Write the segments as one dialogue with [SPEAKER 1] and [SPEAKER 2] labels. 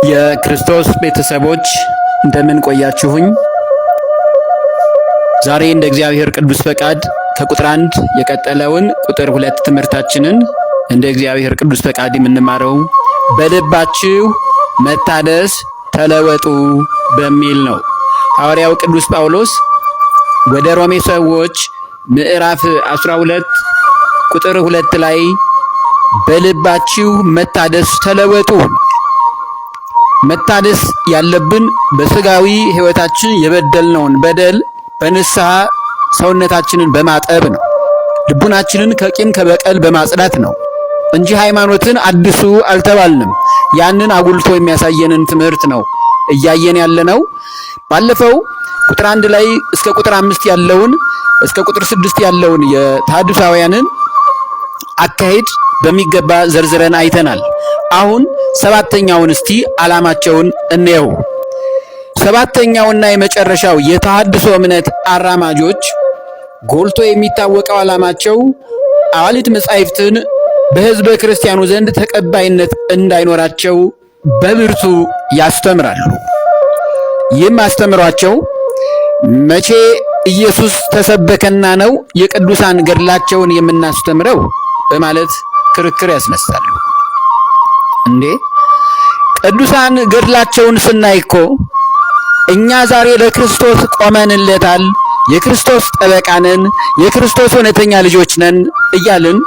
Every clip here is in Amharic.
[SPEAKER 1] የክርስቶስ ቤተሰቦች እንደምን ቆያችሁኝ? ዛሬ እንደ እግዚአብሔር ቅዱስ ፈቃድ ከቁጥር 1 የቀጠለውን ቁጥር 2 ትምህርታችንን እንደ እግዚአብሔር ቅዱስ ፈቃድ የምንማረው በልባችሁ መታደስ ተለወጡ በሚል ነው። ሐዋርያው ቅዱስ ጳውሎስ ወደ ሮሜ ሰዎች ምዕራፍ 12 ቁጥር 2 ላይ በልባችሁ መታደስ ተለወጡ። መታደስ ያለብን በስጋዊ ሕይወታችን የበደልነውን በደል በንስሐ ሰውነታችንን በማጠብ ነው። ልቡናችንን ከቂም ከበቀል በማጽዳት ነው እንጂ ሃይማኖትን አድሱ አልተባልንም። ያንን አጉልቶ የሚያሳየንን ትምህርት ነው እያየን ያለነው። ባለፈው ቁጥር 1 ላይ እስከ ቁጥር 5 ያለውን እስከ ቁጥር 6 ያለውን የታድሳውያንን አካሄድ በሚገባ ዘርዝረን አይተናል። አሁን ሰባተኛውን እስቲ ዓላማቸውን እንየው። ሰባተኛውና የመጨረሻው የተሐድሶ እምነት አራማጆች ጎልቶ የሚታወቀው ዓላማቸው አዋልድ መጻሕፍትን በሕዝበ ክርስቲያኑ ዘንድ ተቀባይነት እንዳይኖራቸው በብርቱ ያስተምራሉ። ይህም አስተምሯቸው መቼ ኢየሱስ ተሰበከና ነው የቅዱሳን ገድላቸውን የምናስተምረው በማለት ክርክር ያስነሳሉ። እንዴ ቅዱሳን ገድላቸውን ስናይ እኮ እኛ ዛሬ ለክርስቶስ ቆመንለታል፣ የክርስቶስ ጠበቃ ነን፣ የክርስቶስ እውነተኛ ልጆች ነን እያልን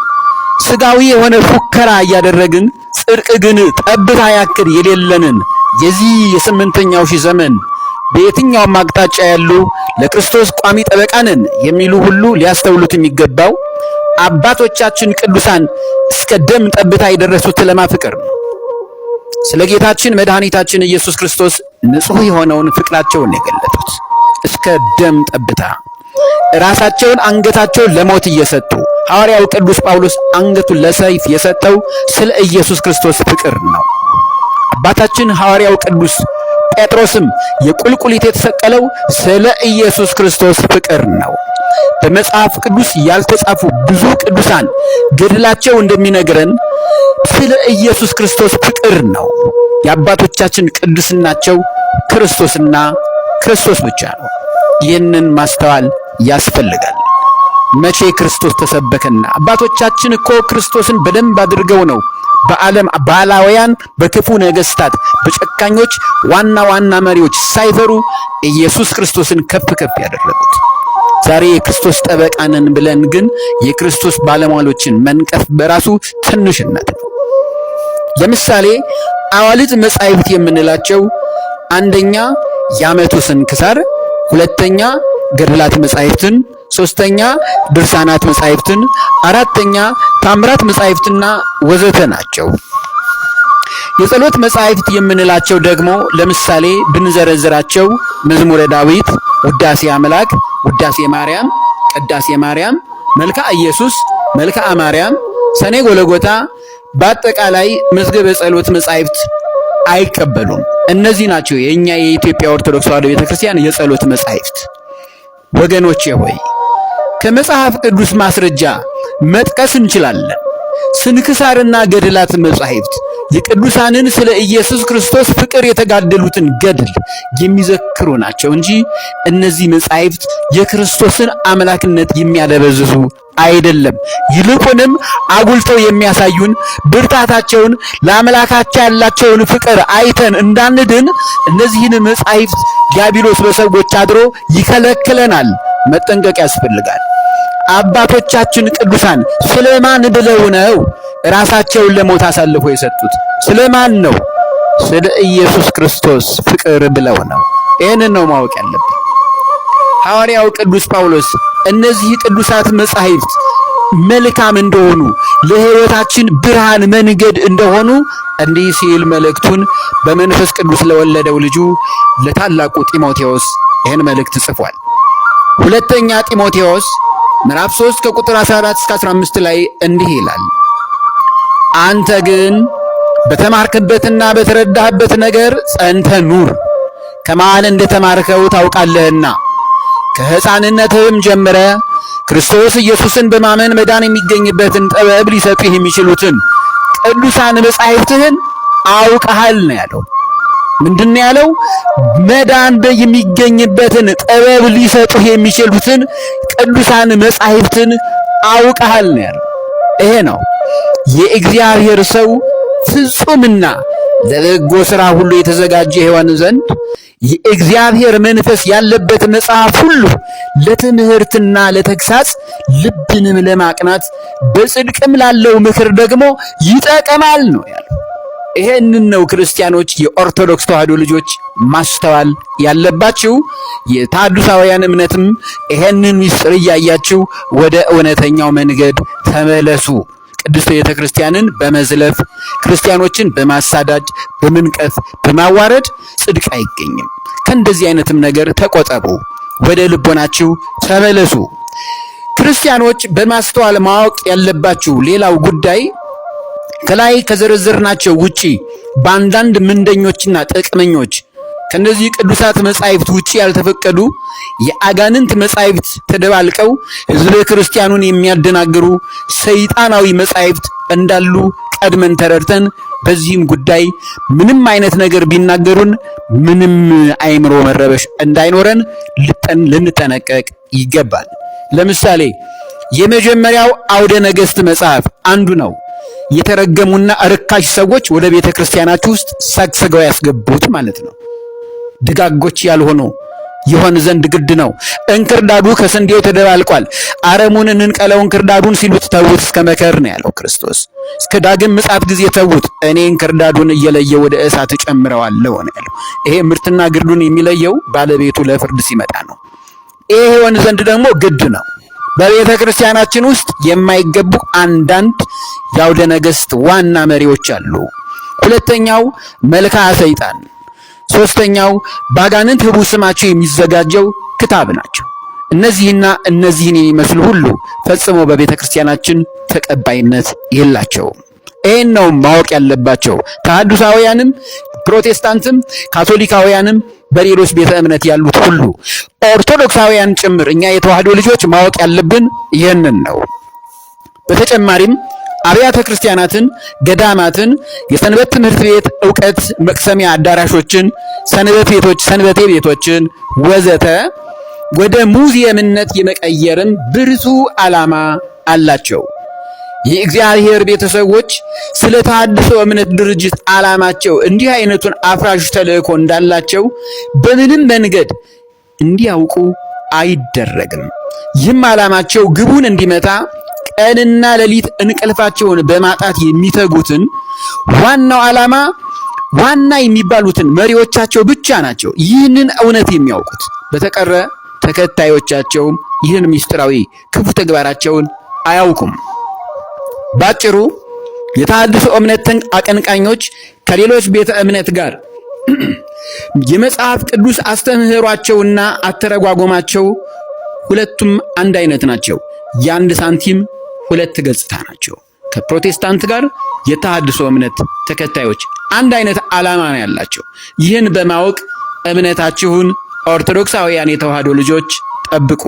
[SPEAKER 1] ስጋዊ የሆነ ፉከራ እያደረግን ጽድቅ ግን ጠብታ ያክል የሌለንን የዚህ የ8ኛው ሺህ ዘመን በየትኛውም አቅጣጫ ያሉ ለክርስቶስ ቋሚ ጠበቃ ነን የሚሉ ሁሉ ሊያስተውሉት የሚገባው አባቶቻችን ቅዱሳን እስከ ደም ጠብታ የደረሱት ለማፍቀር ነው። ስለ ጌታችን መድኃኒታችን ኢየሱስ ክርስቶስ ንጹሕ የሆነውን ፍቅራቸውን የገለጡት እስከ ደም ጠብታ ራሳቸውን አንገታቸውን ለሞት እየሰጡ ሐዋርያው ቅዱስ ጳውሎስ አንገቱን ለሰይፍ የሰጠው ስለ ኢየሱስ ክርስቶስ ፍቅር ነው። አባታችን ሐዋርያው ቅዱስ ጴጥሮስም የቁልቁሊት የተሰቀለው ስለ ኢየሱስ ክርስቶስ ፍቅር ነው። በመጽሐፍ ቅዱስ ያልተጻፉ ብዙ ቅዱሳን ገድላቸው እንደሚነግረን ስለ ኢየሱስ ክርስቶስ ፍቅር ነው። የአባቶቻችን ቅዱስናቸው ክርስቶስና ክርስቶስ ብቻ ነው። ይህንን ማስተዋል ያስፈልጋል። መቼ ክርስቶስ ተሰበከና? አባቶቻችን እኮ ክርስቶስን በደንብ አድርገው ነው በዓለም ባላውያን፣ በክፉ ነገስታት፣ በጨካኞች ዋና ዋና መሪዎች ሳይፈሩ ኢየሱስ ክርስቶስን ከፍ ከፍ ያደረጉት። ዛሬ የክርስቶስ ጠበቃ ነን ብለን ግን የክርስቶስ ባለሟሎችን መንቀፍ በራሱ ትንሽነት ነው። ለምሳሌ አዋልድ መጻሕፍት የምንላቸው አንደኛ የዓመቱ ስንክሳር፣ ሁለተኛ ገድላት መጻሕፍትን፣ ሶስተኛ ድርሳናት መጻሕፍትን፣ አራተኛ ታምራት መጻሕፍትና ወዘተ ናቸው። የጸሎት መጻሕፍት የምንላቸው ደግሞ ለምሳሌ ብንዘረዝራቸው መዝሙረ ዳዊት፣ ውዳሴ አምላክ፣ ውዳሴ ማርያም፣ ቅዳሴ ማርያም፣ መልክዓ ኢየሱስ፣ መልክዓ ማርያም፣ ሰኔ ጎለጎታ፣ በአጠቃላይ መዝገበ ጸሎት መጻሕፍት አይቀበሉም። እነዚህ ናቸው የኛ የኢትዮጵያ ኦርቶዶክስ ተዋሕዶ ቤተክርስቲያን የጸሎት መጻሕፍት። ወገኖቼ ሆይ ከመጽሐፍ ቅዱስ ማስረጃ መጥቀስ እንችላለን። ስንክሳርና ገድላት መጻሕፍት የቅዱሳንን ስለ ኢየሱስ ክርስቶስ ፍቅር የተጋደሉትን ገድል የሚዘክሩ ናቸው እንጂ እነዚህ መጻሕፍት የክርስቶስን አምላክነት የሚያደበዝዙ አይደለም። ይልቁንም አጉልተው የሚያሳዩን ብርታታቸውን፣ ለአምላካቸው ያላቸውን ፍቅር አይተን እንዳንድን እነዚህን መጻሕፍት ዲያብሎስ በሰዎች አድሮ ይከለክለናል። መጠንቀቅ ያስፈልጋል። አባቶቻችን ቅዱሳን ስለማን ብለው ነው ራሳቸውን ለሞት አሳልፎ የሰጡት? ስለማን ነው? ስለ ኢየሱስ ክርስቶስ ፍቅር ብለው ነው። ይህንን ነው ማወቅ ያለብን። ሐዋርያው ቅዱስ ጳውሎስ እነዚህ ቅዱሳት መጻሕፍት መልካም እንደሆኑ ለሕይወታችን ብርሃን መንገድ እንደሆኑ እንዲህ ሲል መልእክቱን በመንፈስ ቅዱስ ለወለደው ልጁ ለታላቁ ጢሞቴዎስ ይህን መልእክት ጽፏል። ሁለተኛ ጢሞቴዎስ ምዕራፍ 3 ከቁጥር 14 እስከ 15 ላይ እንዲህ ይላል፣ አንተ ግን በተማርክበትና በተረዳህበት ነገር ጸንተህ ኑር፣ ከማን እንደተማርከው ታውቃለህና ከሕፃንነትህም ጀምረ ክርስቶስ ኢየሱስን በማመን መዳን የሚገኝበትን ጥበብ ሊሰጡህ የሚችሉትን ቅዱሳን መጻሕፍትህን አውቀሃል ነው ያለው። ምንድነው ያለው? መዳን የሚገኝበትን ጥበብ ሊሰጡህ የሚችሉትን ቅዱሳን መጻሕፍትን አውቀሃል ነው ያለው። ይሄ ነው የእግዚአብሔር ሰው ፍጹምና ለበጎ ሥራ ሁሉ የተዘጋጀ ይሆን ዘንድ የእግዚአብሔር መንፈስ ያለበት መጽሐፍ ሁሉ ለትምህርትና ለተግሳጽ ልብንም ለማቅናት በጽድቅም ላለው ምክር ደግሞ ይጠቅማል ነው ያለው። ይሄንን ነው ክርስቲያኖች የኦርቶዶክስ ተዋሕዶ ልጆች ማስተዋል ያለባችሁ። የተሐድሳውያን እምነትም ይሄንን ምስጢር እያያችሁ ወደ እውነተኛው መንገድ ተመለሱ። ቅድስት ቤተ ክርስቲያንን በመዝለፍ ክርስቲያኖችን በማሳዳድ በመንቀፍ በማዋረድ ጽድቅ አይገኝም። ከእንደዚህ አይነትም ነገር ተቆጠቡ፣ ወደ ልቦናችሁ ተመለሱ። ክርስቲያኖች በማስተዋል ማወቅ ያለባችሁ ሌላው ጉዳይ ከላይ ከዘረዘርናቸው ውጪ በአንዳንድ ምንደኞችና ጥቅመኞች ከነዚህ ቅዱሳት መጻሕፍት ውጪ ያልተፈቀዱ የአጋንንት መጻሕፍት ተደባልቀው ሕዝበ ክርስቲያኑን የሚያደናግሩ ሰይጣናዊ መጻሕፍት እንዳሉ ቀድመን ተረድተን በዚህም ጉዳይ ምንም አይነት ነገር ቢናገሩን ምንም አይምሮ መረበሽ እንዳይኖረን ልንጠነቀቅ ይገባል። ለምሳሌ የመጀመሪያው አውደ ነገሥት መጽሐፍ አንዱ ነው። የተረገሙና ርካሽ ሰዎች ወደ ቤተ ክርስቲያናችሁ ውስጥ ሰግስገው ያስገቡት ማለት ነው። ደጋጎች ያልሆኑ ይሆን ዘንድ ግድ ነው። እንክርዳዱ ከስንዴው ተደባልቋል፣ አረሙን እንንቀለው እንክርዳዱን ሲሉት ተዉት እስከ መከር ነው ያለው ክርስቶስ። እስከ ዳግም ምጽአት ጊዜ ተዉት፣ እኔ እንክርዳዱን እየለየ ወደ እሳት እጨምረዋለሁ ነው ያለው። ይሄ ምርትና ግርዱን የሚለየው ባለቤቱ ለፍርድ ሲመጣ ነው። ይሄ ይሆን ዘንድ ደግሞ ግድ ነው። በቤተ ክርስቲያናችን ውስጥ የማይገቡ አንዳንድ የአውደ ነገሥት ዋና መሪዎች አሉ። ሁለተኛው መልክዓ ሰይጣን፣ ሶስተኛው ባጋንንት ህቡ ስማቸው የሚዘጋጀው ክታብ ናቸው። እነዚህና እነዚህን የሚመስሉ ሁሉ ፈጽሞ በቤተ ክርስቲያናችን ተቀባይነት የላቸውም። ይህን ነው ማወቅ ያለባቸው። ተሐድሳውያንም ፕሮቴስታንትም ካቶሊካውያንም በሌሎች ቤተ እምነት ያሉት ሁሉ ኦርቶዶክሳውያን ጭምር እኛ የተዋህዶ ልጆች ማወቅ ያለብን ይህንን ነው። በተጨማሪም አብያተ ክርስቲያናትን፣ ገዳማትን፣ የሰንበት ትምህርት ቤት ዕውቀት መቅሰሚያ አዳራሾችን፣ ሰንበቴ ቤቶችን ወዘተ ወደ ሙዚየምነት የመቀየርም ብርቱ ዓላማ አላቸው። የእግዚአብሔር ቤተሰቦች ስለ ተሐድሶ እምነት ድርጅት ዓላማቸው እንዲህ አይነቱን አፍራሽ ተልእኮ እንዳላቸው በምንም መንገድ እንዲያውቁ አይደረግም። ይህም ዓላማቸው ግቡን እንዲመታ ቀንና ሌሊት እንቅልፋቸውን በማጣት የሚተጉትን ዋናው ዓላማ ዋና የሚባሉትን መሪዎቻቸው ብቻ ናቸው ይህንን እውነት የሚያውቁት። በተቀረ ተከታዮቻቸውም ይህን ምስጢራዊ ክፉ ተግባራቸውን አያውቁም። ባጭሩ የተሐድሶ እምነት አቀንቃኞች ከሌሎች ቤተ እምነት ጋር የመጽሐፍ ቅዱስ አስተምህሯቸውና አተረጓጎማቸው ሁለቱም አንድ አይነት ናቸው። የአንድ ሳንቲም ሁለት ገጽታ ናቸው። ከፕሮቴስታንት ጋር የተሐድሶ እምነት ተከታዮች አንድ አይነት ዓላማ ነው ያላቸው። ይህን በማወቅ እምነታችሁን ኦርቶዶክሳውያን የተዋህዶ ልጆች ጠብቁ።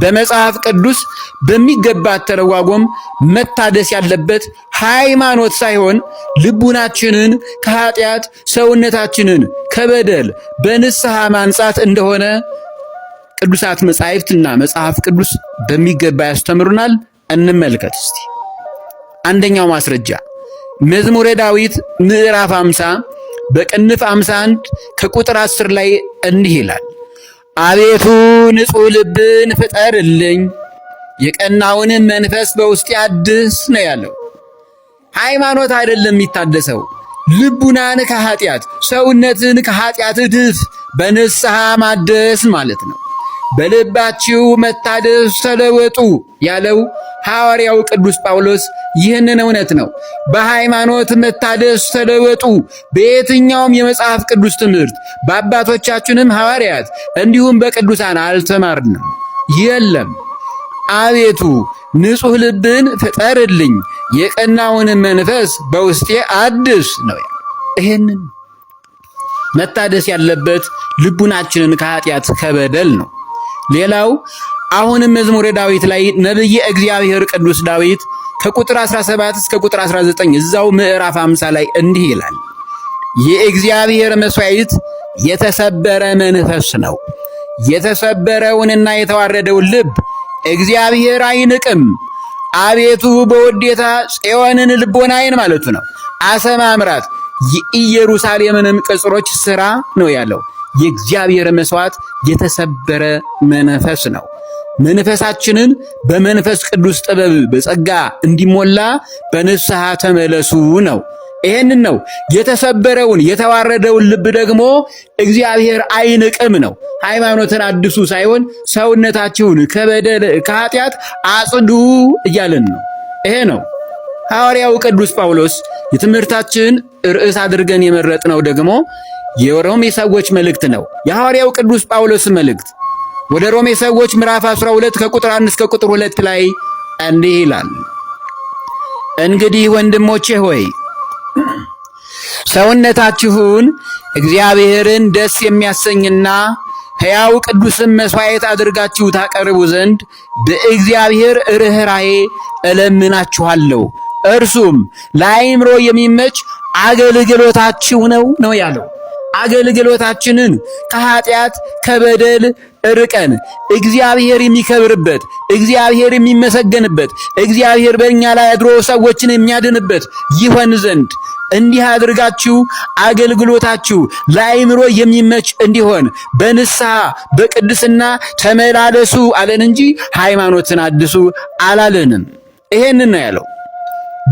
[SPEAKER 1] በመጽሐፍ ቅዱስ በሚገባ ተረጓጎም መታደስ ያለበት ሃይማኖት ሳይሆን ልቡናችንን ከኃጢአት ሰውነታችንን ከበደል በንስሐ ማንጻት እንደሆነ ቅዱሳት መጻሕፍትና መጽሐፍ ቅዱስ በሚገባ ያስተምሩናል። እንመልከት እስቲ። አንደኛው ማስረጃ መዝሙረ ዳዊት ምዕራፍ 50 በቅንፍ 51 ከቁጥር 10 ላይ እንዲህ ይላል፣ አቤቱ ንጹሕ ልብን ፍጠርልኝ፣ የቀናውንም መንፈስ በውስጤ አድስ ነው ያለው። ሃይማኖት አይደለም የሚታደሰው፣ ልቡናን ከኃጢአት ሰውነትን ከኃጢአት እድፍ በንስሐ ማደስ ማለት ነው። በልባችሁ መታደስ ተለወጡ ያለው ሐዋርያው ቅዱስ ጳውሎስ ይህንን እውነት ነው። በሃይማኖት መታደስ ተለወጡ በየትኛውም የመጽሐፍ ቅዱስ ትምህርት በአባቶቻችንም ሐዋርያት እንዲሁም በቅዱሳን አልተማርንም። የለም። አቤቱ ንጹሕ ልብን ፍጠርልኝ፣ የቀናውን መንፈስ በውስጤ አድስ ነው። ይህንን መታደስ ያለበት ልቡናችንን ከኃጢአት ከበደል ነው። ሌላው አሁንም መዝሙረ ዳዊት ላይ ነብየ እግዚአብሔር ቅዱስ ዳዊት ከቁጥር 17 እስከ ቁጥር 19 እዛው ምዕራፍ 50 ላይ እንዲህ ይላል፣ የእግዚአብሔር መሥዋዕት የተሰበረ መንፈስ ነው። የተሰበረውንና የተዋረደውን ልብ እግዚአብሔር አይንቅም። አቤቱ በውዴታ ጽዮንን ልቦናዬን ማለቱ ነው አሰማምራት፣ የኢየሩሳሌምንም ቅጽሮች ሥራ ነው ያለው። የእግዚአብሔር መሥዋዕት የተሰበረ መንፈስ ነው። መንፈሳችንን በመንፈስ ቅዱስ ጥበብ በጸጋ እንዲሞላ በንስሐ ተመለሱ ነው። ይሄንን ነው የተሰበረውን የተዋረደውን ልብ ደግሞ እግዚአብሔር አይንቅም ነው። ሃይማኖትን አድሱ ሳይሆን ሰውነታችሁን ከበደል ከኃጢአት አጽዱ እያለን ነው። ይሄ ነው ሐዋርያው ቅዱስ ጳውሎስ የትምህርታችን ርዕስ አድርገን የመረጥነው ደግሞ የሮሜ ሰዎች መልእክት ነው። የሐዋርያው ቅዱስ ጳውሎስ መልእክት ወደ ሮሜ ሰዎች ምዕራፍ 12 ከቁጥር 1 እስከ ቁጥር 2 ላይ እንዲህ ይላል። እንግዲህ ወንድሞቼ ሆይ ሰውነታችሁን እግዚአብሔርን ደስ የሚያሰኝና ሕያው ቅዱስም መሥዋዕት አድርጋችሁ ታቀርቡ ዘንድ በእግዚአብሔር ርኅራኄ እለምናችኋለሁ። እርሱም ለአእምሮ የሚመች አገልግሎታችሁ ነው ያለው። አገልግሎታችንን ከኃጢአት ከበደል ርቀን እግዚአብሔር የሚከብርበት፣ እግዚአብሔር የሚመሰገንበት፣ እግዚአብሔር በእኛ ላይ አድሮ ሰዎችን የሚያድንበት ይሆን ዘንድ እንዲህ አድርጋችሁ አገልግሎታችሁ ለአእምሮ የሚመች እንዲሆን በንስሐ በቅድስና ተመላለሱ አለን እንጂ ሃይማኖትን አድሱ አላለንም። ይሄንን ነው ያለው።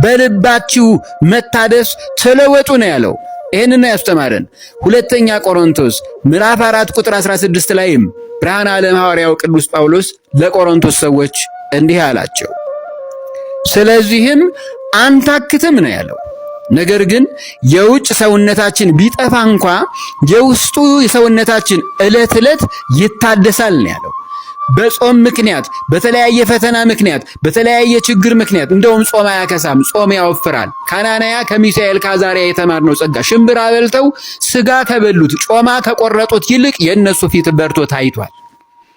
[SPEAKER 1] በልባችሁ መታደስ ተለወጡ ነው ያለው። ይሄንን ነው ያስተማረን። ሁለተኛ ቆሮንቶስ ምዕራፍ 4 ቁጥር 16 ላይም ብርሃነ ዓለም ሐዋርያው ቅዱስ ጳውሎስ ለቆሮንቶስ ሰዎች እንዲህ አላቸው። ስለዚህም አንታክትም ነው ያለው። ነገር ግን የውጭ ሰውነታችን ቢጠፋ እንኳ የውስጡ የሰውነታችን ዕለት ዕለት ይታደሳል ነው ያለው። በጾም ምክንያት፣ በተለያየ ፈተና ምክንያት፣ በተለያየ ችግር ምክንያት እንደውም ጾም አያከሳም፣ ጾም ያወፍራል። ካናንያ ከሚሳኤል ከአዛርያ የተማርነው ጸጋ ሽምብራ በልተው ስጋ ከበሉት ጮማ ከቆረጡት ይልቅ የእነሱ ፊት በርቶ ታይቷል።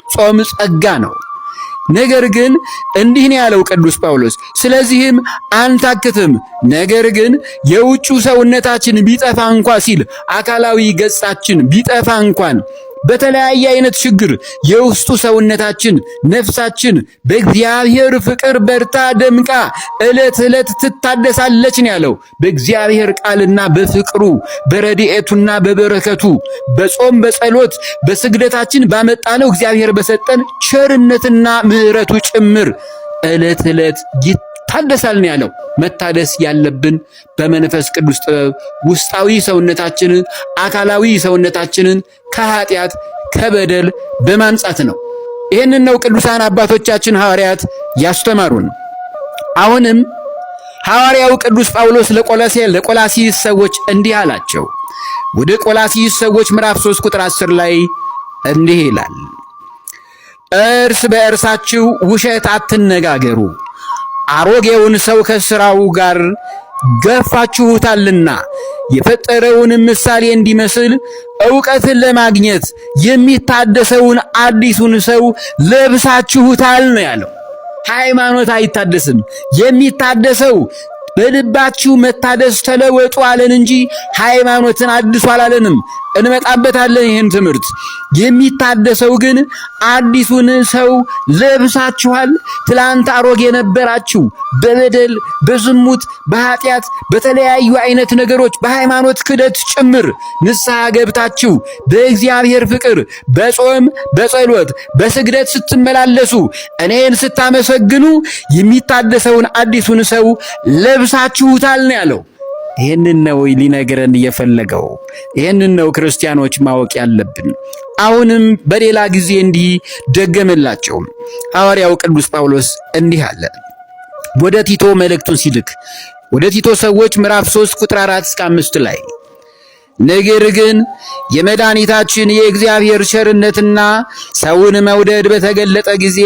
[SPEAKER 1] ጾም ጸጋ ነው። ነገር ግን እንዲህ ነው ያለው ቅዱስ ጳውሎስ፣ ስለዚህም አንታክትም፣ ነገር ግን የውጩ ሰውነታችን ቢጠፋ እንኳ ሲል አካላዊ ገጻችን ቢጠፋ እንኳን በተለያየ አይነት ችግር የውስጡ ሰውነታችን ነፍሳችን በእግዚአብሔር ፍቅር በርታ ደምቃ ዕለት ዕለት ትታደሳለች ነው ያለው። በእግዚአብሔር ቃልና በፍቅሩ በረድኤቱና በበረከቱ በጾም በጸሎት በስግደታችን ባመጣነው እግዚአብሔር በሰጠን ቸርነትና ምሕረቱ ጭምር ዕለት ዕለት ይታደሳል ነው ያለው። መታደስ ያለብን በመንፈስ ቅዱስ ጥበብ ውስጣዊ ሰውነታችንን አካላዊ ሰውነታችንን ከኃጢአት ከበደል በማንጻት ነው። ይህንን ነው ቅዱሳን አባቶቻችን ሐዋርያት ያስተማሩን። አሁንም ሐዋርያው ቅዱስ ጳውሎስ ለቆላሲስ ሰዎች እንዲህ አላቸው። ወደ ቆላሲስ ሰዎች ምዕራፍ 3 ቁጥር 10 ላይ እንዲህ ይላል፣ እርስ በእርሳችሁ ውሸት አትነጋገሩ፣ አሮጌውን ሰው ከሥራው ጋር ገፋችሁታልና የፈጠረውንም ምሳሌ እንዲመስል ዕውቀትን ለማግኘት የሚታደሰውን አዲሱን ሰው ለብሳችሁታል ነው ያለው። ሃይማኖት አይታደስም። የሚታደሰው በልባችሁ መታደስ ተለወጡ አለን እንጂ ሃይማኖትን አድሱ አላለንም። እንመጣበታለን ይህን ትምህርት። የሚታደሰው ግን አዲሱን ሰው ለብሳችኋል። ትላንት አሮጌ ነበራችሁ፣ በበደል በዝሙት በኃጢአት በተለያዩ አይነት ነገሮች በሃይማኖት ክደት ጭምር ንስሐ ገብታችሁ በእግዚአብሔር ፍቅር በጾም በጸሎት በስግደት ስትመላለሱ እኔን ስታመሰግኑ የሚታደሰውን አዲሱን ሰው ለብሳችሁታል ነው ያለው። ይህንን ነው ሊነግረን እየፈለገው። ይህንን ነው ክርስቲያኖች ማወቅ ያለብን። አሁንም በሌላ ጊዜ እንዲህ ደገመላቸው። ሐዋርያው ቅዱስ ጳውሎስ እንዲህ አለ ወደ ቲቶ መልእክቱን ሲልክ ወደ ቲቶ ሰዎች ምዕራፍ 3 ቁጥር 4 እስከ 5 ላይ ነገር ግን የመድኃኒታችን የእግዚአብሔር ቸርነትና ሰውን መውደድ በተገለጠ ጊዜ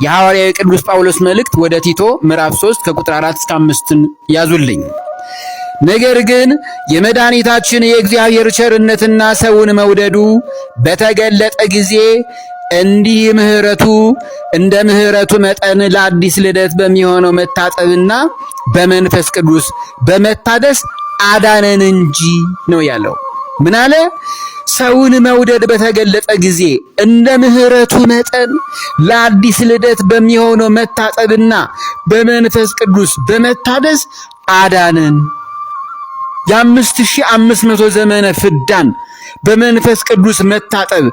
[SPEAKER 1] የሐዋርያው ቅዱስ ጳውሎስ መልእክት ወደ ቲቶ ምዕራፍ 3 ከቁጥር 4 እስከ 5 ያዙልኝ። ነገር ግን የመድኃኒታችን የእግዚአብሔር ቸርነትና ሰውን መውደዱ በተገለጠ ጊዜ እንዲህ እንደ ምሕረቱ መጠን ለአዲስ ልደት በሚሆነው መታጠብና በመንፈስ ቅዱስ በመታደስ አዳነን እንጂ ነው ያለው። ምን አለ? ሰውን መውደድ በተገለጠ ጊዜ እንደ ምሕረቱ መጠን ለአዲስ ልደት በሚሆነው መታጠብና በመንፈስ ቅዱስ በመታደስ አዳነን። የ5500 ዘመነ ፍዳን በመንፈስ ቅዱስ መታጠብ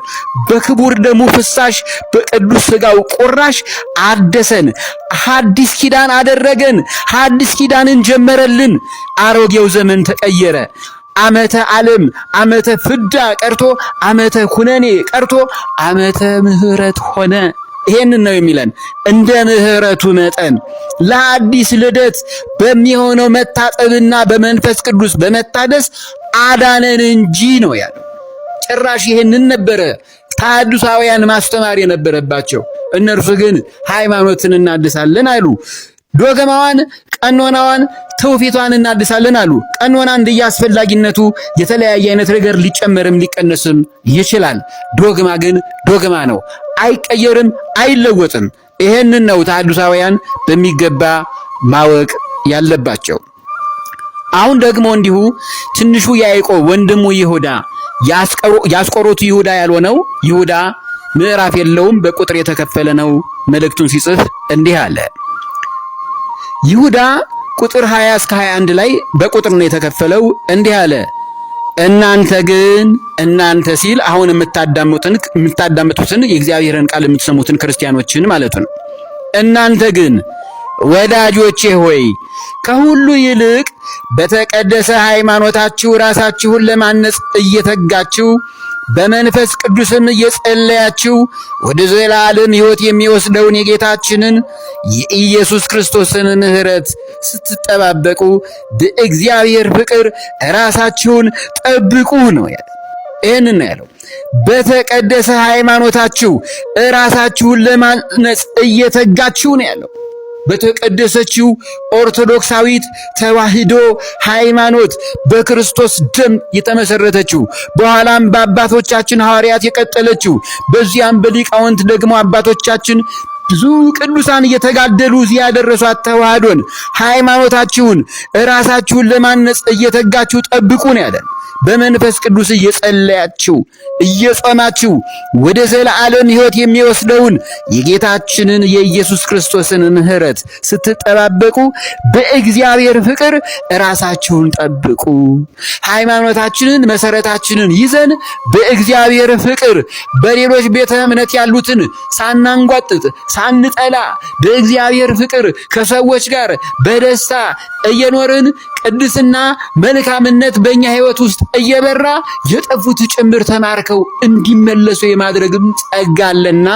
[SPEAKER 1] በክቡር ደሙ ፍሳሽ በቅዱስ ሥጋው ቁራሽ አደሰን። ሐዲስ ኪዳን አደረገን። ሐዲስ ኪዳንን ጀመረልን። አሮጌው ዘመን ተቀየረ። ዓመተ ዓለም ዓመተ ፍዳ ቀርቶ ዓመተ ኩነኔ ቀርቶ ዓመተ ምሕረት ሆነ። ይሄንን ነው የሚለን። እንደ ምሕረቱ መጠን ለአዲስ ልደት በሚሆነው መታጠብና በመንፈስ ቅዱስ በመታደስ አዳነን እንጂ ነው ያለው። ጭራሽ ይሄንን ነበረ ተሐድሳውያን ማስተማር የነበረባቸው። እነርሱ ግን ሃይማኖትን እናድሳለን አሉ። ዶግማዋን፣ ቀኖናዋን፣ ትውፊቷን እናድሳለን አሉ። ቀኖና እንደየአስፈላጊነቱ የተለያየ አይነት ነገር ሊጨመርም ሊቀነስም ይችላል። ዶግማ ግን ዶግማ ነው፣ አይቀየርም፣ አይለወጥም። ይሄንን ነው ተሐድሳውያን በሚገባ ማወቅ ያለባቸው። አሁን ደግሞ እንዲሁ ትንሹ ያዕቆብ ወንድሙ ይሁዳ ያስቆሮቱ ይሁዳ ያልሆነው ይሁዳ ምዕራፍ የለውም፣ በቁጥር የተከፈለ ነው። መልእክቱን ሲጽፍ እንዲህ አለ። ይሁዳ ቁጥር 20 እስከ 21 ላይ በቁጥር ነው የተከፈለው። እንዲህ አለ። እናንተ ሲል አሁን የምታዳምጡትን የእግዚአብሔርን ቃል የምትሰሙትን ክርስቲያኖችን ማለት ነው። እናንተ ግን ወዳጆቼ ሆይ ከሁሉ ይልቅ በተቀደሰ ሃይማኖታችሁ ራሳችሁን ለማነጽ እየተጋችሁ በመንፈስ ቅዱስም እየጸለያችሁ ወደ ዘላለም ሕይወት የሚወስደውን የጌታችንን የኢየሱስ ክርስቶስን ምሕረት ስትጠባበቁ በእግዚአብሔር ፍቅር ራሳችሁን ጠብቁ ነው ያለው። ይህንን ነው ያለው። በተቀደሰ ሃይማኖታችሁ ራሳችሁን ለማነጽ እየተጋችሁ ነው ያለው። በተቀደሰችው ኦርቶዶክሳዊት ተዋሕዶ ሃይማኖት በክርስቶስ ደም የተመሰረተችው በኋላም በአባቶቻችን ሐዋርያት የቀጠለችው በዚያም በሊቃውንት ደግሞ አባቶቻችን ብዙ ቅዱሳን እየተጋደሉ እዚህ ያደረሷት ተዋሕዶን ሃይማኖታችሁን ራሳችሁን ለማነጽ እየተጋችሁ ጠብቁ ነው ያለን። በመንፈስ ቅዱስ እየጸለያችሁ እየጾማችሁ ወደ ዘላለም ሕይወት የሚወስደውን የጌታችንን የኢየሱስ ክርስቶስን ምሕረት ስትጠባበቁ በእግዚአብሔር ፍቅር ራሳችሁን ጠብቁ። ሃይማኖታችንን መሰረታችንን ይዘን በእግዚአብሔር ፍቅር በሌሎች ቤተ እምነት ያሉትን ሳናንጓጥጥ ሳንጠላ በእግዚአብሔር ፍቅር ከሰዎች ጋር በደስታ እየኖርን ቅድስና መልካምነት በእኛ ሕይወት ውስጥ እየበራ የጠፉት ጭምር ተማርከው እንዲመለሱ የማድረግም ጸጋ አለና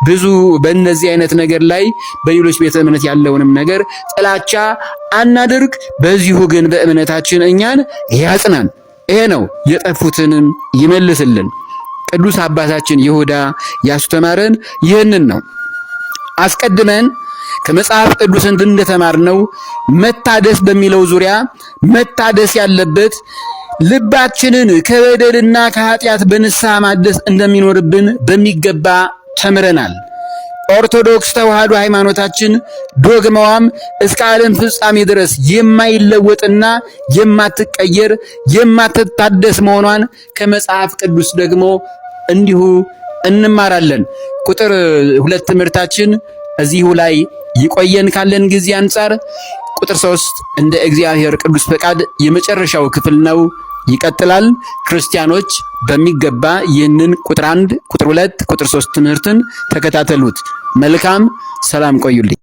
[SPEAKER 1] ብዙ በእነዚህ አይነት ነገር ላይ በሌሎች ቤተ እምነት ያለውንም ነገር ጥላቻ አናድርግ። በዚሁ ግን በእምነታችን እኛን ያጽናን። ይሄ ነው የጠፉትንም ይመልስልን። ቅዱስ አባታችን ይሁዳ ያስተማረን ይህንን ነው። አስቀድመን ከመጽሐፍ ቅዱስ እንደተማርነው መታደስ በሚለው ዙሪያ መታደስ ያለበት ልባችንን ከበደልና ከኃጢአት በንስሐ ማደስ እንደሚኖርብን በሚገባ ተምረናል። ኦርቶዶክስ ተዋሕዶ ሃይማኖታችን ዶግማዋም እስከ ዓለም ፍጻሜ ድረስ የማይለወጥና የማትቀየር የማትታደስ መሆኗን ከመጽሐፍ ቅዱስ ደግሞ እንዲሁ እንማራለን። ቁጥር 2 ትምህርታችን እዚሁ ላይ ይቆየን ካለን ጊዜ አንጻር ቁጥር 3 እንደ እግዚአብሔር ቅዱስ ፈቃድ የመጨረሻው ክፍል ነው። ይቀጥላል። ክርስቲያኖች በሚገባ ይህንን ቁጥር 1፣ ቁጥር 2፣ ቁጥር 3 ትምህርትን ተከታተሉት። መልካም ሰላም ቆዩልኝ።